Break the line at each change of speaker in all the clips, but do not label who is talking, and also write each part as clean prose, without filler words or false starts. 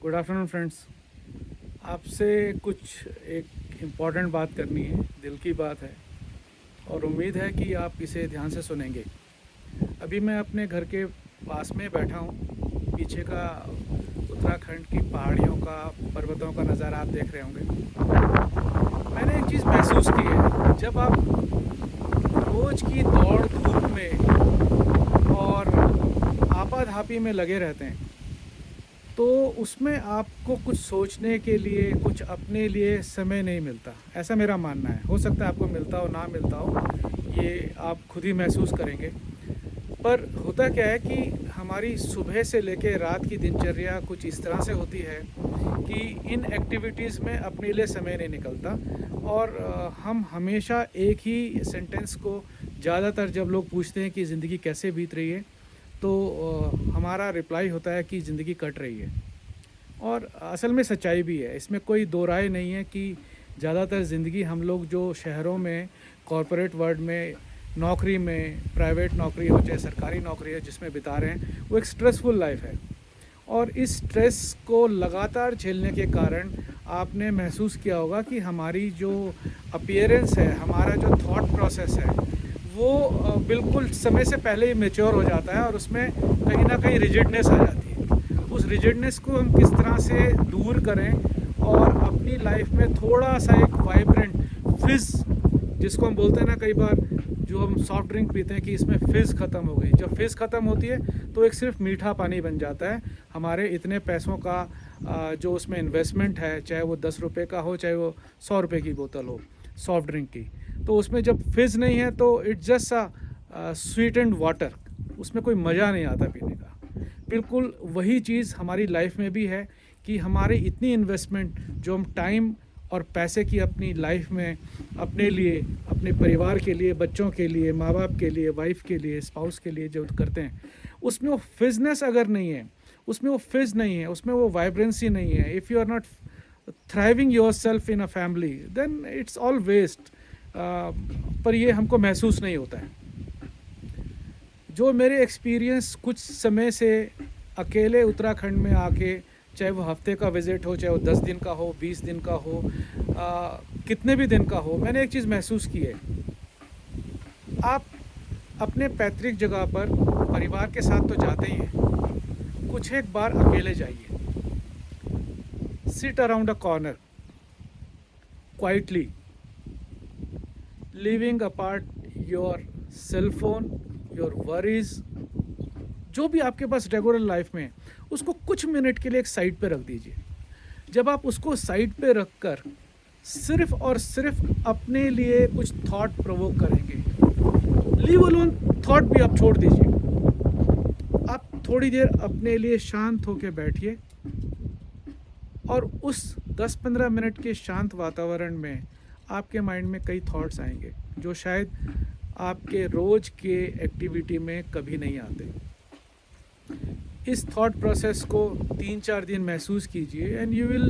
Good afternoon friends. आपसे कुछ एक इम्पॉर्टेंट बात करनी है, दिल की बात है और उम्मीद है कि आप इसे ध्यान से सुनेंगे। अभी मैं अपने घर के पास में बैठा हूँ। पीछे का उत्तराखंड की पहाड़ियों का, पर्वतों का नज़ारा आप देख रहे होंगे। मैंने एक चीज़ महसूस की है, जब आप रोज़ की दौड़ धूप में और आपाधापी में लगे रहते हैं तो उसमें आपको कुछ सोचने के लिए, कुछ अपने लिए समय नहीं मिलता। ऐसा मेरा मानना है। हो सकता है आपको मिलता हो, ना मिलता हो, ये आप खुद ही महसूस करेंगे। पर होता क्या है कि हमारी सुबह से लेकर रात की दिनचर्या कुछ इस तरह से होती है कि इन एक्टिविटीज़ में अपने लिए समय नहीं निकलता। और हम हमेशा एक ही सेंटेंस को ज़्यादातर जब लोग पूछते हैं कि ज़िंदगी कैसे बीत रही है, तो हमारा रिप्लाई होता है कि ज़िंदगी कट रही है। और असल में सच्चाई भी है, इसमें कोई दो राय नहीं है कि ज़्यादातर ज़िंदगी हम लोग जो शहरों में, कॉरपोरेट वर्ल्ड में, नौकरी में, प्राइवेट नौकरी हो चाहे सरकारी नौकरी हो, जिसमें बिता रहे हैं, वो एक स्ट्रेसफुल लाइफ है। और इस स्ट्रेस को लगातार झेलने के कारण आपने महसूस किया होगा कि हमारी जो अपीयरेंस है, हमारा जो थॉट प्रोसेस है, वो बिल्कुल समय से पहले ही मैच्योर हो जाता है और उसमें कहीं ना कहीं रिजिडनेस आ जाती है। उस रिजिडनेस को हम किस तरह से दूर करें और अपनी लाइफ में थोड़ा सा एक वाइब्रेंट फिज़, जिसको हम बोलते हैं ना कई बार, जो हम सॉफ्ट ड्रिंक पीते हैं कि इसमें फिज़ ख़त्म हो गई। जब फिज़ ख़त्म होती है तो एक सिर्फ मीठा पानी बन जाता है। हमारे इतने पैसों का जो उसमें इन्वेस्टमेंट है, चाहे वो 10 रुपये का हो, चाहे वो 100 रुपये की बोतल हो सॉफ्ट ड्रिंक की, तो उसमें जब फिज़ नहीं है तो it's just sweet and water. उसमें कोई मज़ा नहीं आता पीने का। बिल्कुल वही चीज़ हमारी लाइफ में भी है कि हमारी इतनी इन्वेस्टमेंट जो हम टाइम और पैसे की अपनी लाइफ में अपने लिए, अपने परिवार के लिए, बच्चों के लिए, माँ बाप के लिए, वाइफ के लिए, स्पाउस के लिए जो करते हैं, उसमें वो फिज़नेस अगर नहीं है, उसमें वो फिज़ नहीं है, उसमें वो वाइब्रेंसी नहीं है, if you are not thriving your self in a family, then it's all waste. पर ये हमको महसूस नहीं होता है। जो मेरे एक्सपीरियंस कुछ समय से अकेले उत्तराखंड में आके, चाहे वो हफ्ते का विज़िट हो, चाहे वो 10 दिन का हो, 20 दिन का हो, कितने भी दिन का हो, मैंने एक चीज़ महसूस की है। आप अपने पैतृक जगह पर परिवार के साथ तो जाते ही हैं, कुछ एक बार अकेले जाइए। Sit around a corner quietly, leaving apart your cell phone, your worries, जो भी आपके पास रेगुलर लाइफ में है, उसको कुछ मिनट के लिए एक साइड पे रख दीजिए। जब आप उसको साइड पे रख कर सिर्फ और सिर्फ अपने लिए कुछ थॉट प्रोवोक करेंगे, लीव अलोन थॉट भी आप छोड़ दीजिए। आप थोड़ी देर अपने लिए शांत होकर बैठिए और उस 10-15 मिनट के शांत वातावरण में आपके माइंड में कई थॉट्स आएंगे जो शायद आपके रोज़ के एक्टिविटी में कभी नहीं आते। इस थॉट प्रोसेस को 3-4 दिन महसूस कीजिए and you will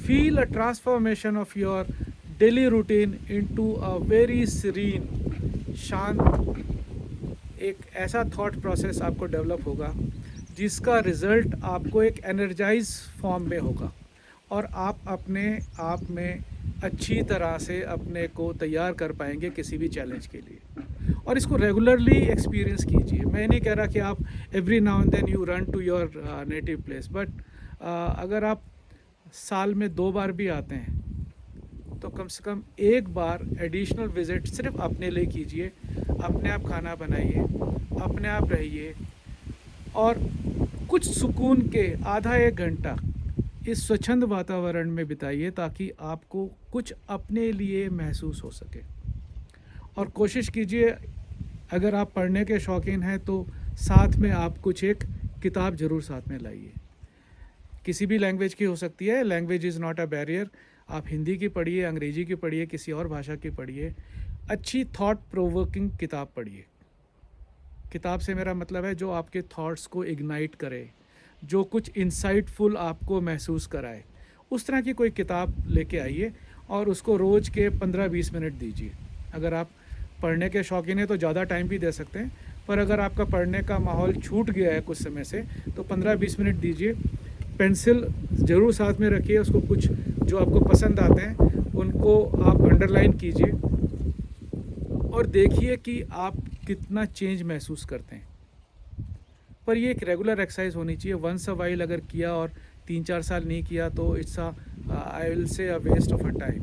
feel a transformation of your daily routine into a very serene, शांत, एक ऐसा थॉट प्रोसेस आपको डेवलप होगा जिसका रिज़ल्ट आपको एक एनर्जाइज फॉर्म में होगा और आप अपने आप में अच्छी तरह से अपने को तैयार कर पाएंगे किसी भी चैलेंज के लिए। और इसको रेगुलरली एक्सपीरियंस कीजिए। मैं नहीं कह रहा कि आप every now and then you run to your native place, but अगर आप साल में 2 बार भी आते हैं तो कम से कम एक बार एडिशनल विज़िट सिर्फ अपने लिए कीजिए। अपने आप खाना बनाइए, अपने आप रहिए और कुछ सुकून के आधा एक घंटा इस स्वच्छंद वातावरण में बिताइए ताकि आपको कुछ अपने लिए महसूस हो सके। और कोशिश कीजिए, अगर आप पढ़ने के शौकीन हैं तो साथ में आप कुछ एक किताब ज़रूर साथ में लाइए। किसी भी लैंग्वेज की हो सकती है, language is not a barrier. आप हिंदी की पढ़िए, अंग्रेजी की पढ़िए, किसी और भाषा की पढ़िए, अच्छी थॉट प्रोवोकिंग किताब पढ़िए। किताब से मेरा मतलब है जो आपके थॉट्स को इग्नाइट करे, जो कुछ इंसाइटफुल आपको महसूस कराए, उस तरह की कोई किताब लेके आइए और उसको रोज़ के 15-20 मिनट दीजिए। अगर आप पढ़ने के शौकीन हैं तो ज़्यादा टाइम भी दे सकते हैं, पर अगर आपका पढ़ने का माहौल छूट गया है कुछ समय से तो 15-20 मिनट दीजिए। पेंसिल ज़रूर साथ में रखिए, उसको कुछ जो आपको पसंद आते हैं उनको आप अंडरलाइन कीजिए और देखिए कि आप कितना चेंज महसूस करते हैं। पर ये एक रेगुलर एक्सरसाइज होनी चाहिए। वंस अ वाइल अगर किया और 3-4 साल नहीं किया तो it's I will say a waste of a time.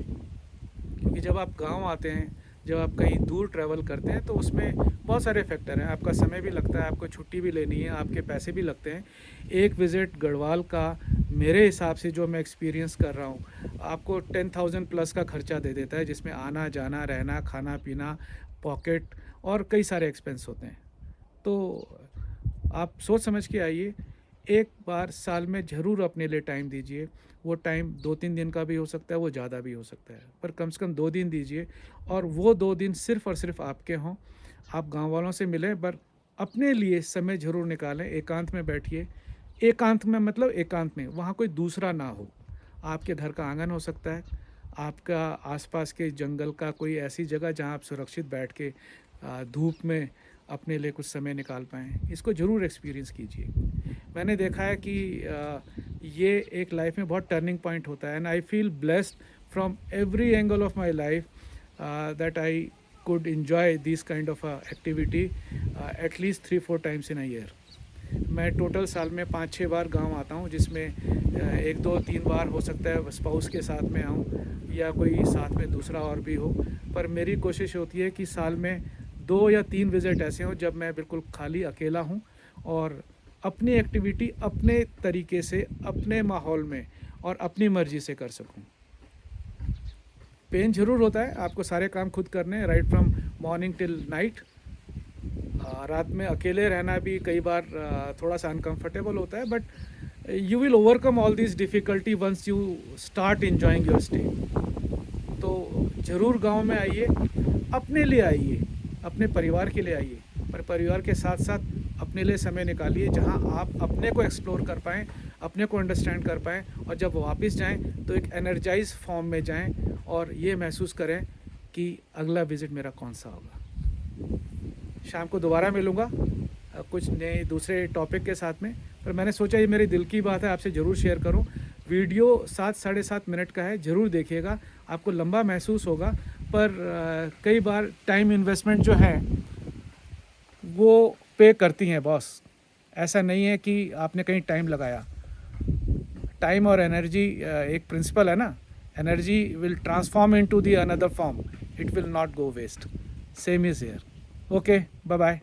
क्योंकि जब आप गांव आते हैं, जब आप कहीं दूर ट्रैवल करते हैं तो उसमें बहुत सारे फैक्टर हैं। आपका समय भी लगता है, आपको छुट्टी भी लेनी है, आपके पैसे भी लगते हैं। एक विज़िट गढ़वाल का मेरे हिसाब से जो मैं एक्सपीरियंस कर रहा हूँ, आपको 10,000 प्लस का खर्चा दे देता है, जिसमें आना जाना रहना खाना पीना पॉकेट और कई सारे एक्सपेंस होते हैं। तो आप सोच समझ के आइए। एक बार साल में ज़रूर अपने लिए टाइम दीजिए। वो टाइम 2-3 दिन का भी हो सकता है, वो ज़्यादा भी हो सकता है, पर कम से कम 2 दिन दीजिए और वो 2 दिन सिर्फ़ और सिर्फ आपके हों। आप गांव वालों से मिलें, पर अपने लिए समय ज़रूर निकालें। एकांत में बैठिए। एकांत में मतलब एकांत में, वहाँ कोई दूसरा ना हो। आपके घर का आंगन हो सकता है, आपका आसपास के जंगल का कोई ऐसी जगह जहाँ आप सुरक्षित बैठ के धूप में अपने लिए कुछ समय निकाल पाएँ। इसको ज़रूर एक्सपीरियंस कीजिए। मैंने देखा है कि ये एक लाइफ में बहुत टर्निंग पॉइंट होता है and I feel blessed from every angle of my life that I could enjoy this kind of activity at least 3-4 times in a year. मैं टोटल साल में 5-6 बार गांव आता हूं, जिसमें 1-2-3 बार हो सकता है स्पाउस के साथ में आऊं या कोई साथ में दूसरा और भी हो। पर मेरी कोशिश होती है कि साल में 2 या 3 विज़िट ऐसे हों जब मैं बिल्कुल खाली अकेला हूं और अपनी एक्टिविटी अपने तरीके से, अपने माहौल में और अपनी मर्ज़ी से कर सकूं। पेन ज़रूर होता है, आपको सारे काम खुद करने हैं, right from morning till night. रात में अकेले रहना भी कई बार थोड़ा सा अनकंफर्टेबल होता है, but you will overcome all this difficulty once you start enjoying your stay. तो ज़रूर गांव में आइए, अपने लिए आइए, अपने परिवार के लिए आइए, पर परिवार के साथ साथ अपने लिए समय निकालिए जहां आप अपने को एक्सप्लोर कर पाएँ, अपने को अंडरस्टैंड कर पाएँ और जब वापस जाएं तो एक एनर्जाइज फॉर्म में जाएं और ये महसूस करें कि अगला विज़िट मेरा कौन सा होगा। शाम को दोबारा मिलूँगा कुछ नए दूसरे टॉपिक के साथ में, पर मैंने सोचा ये मेरे दिल की बात है, आपसे ज़रूर शेयर करूँ। वीडियो 7-7.5 मिनट का है, ज़रूर देखिएगा। आपको लंबा महसूस होगा, पर कई बार टाइम इन्वेस्टमेंट जो है वो पे करती हैं बॉस। ऐसा नहीं है कि आपने कहीं टाइम लगाया। टाइम और एनर्जी एक प्रिंसिपल है ना, energy will transform into the another form, it will not go waste. Same is here. Okay, bye bye.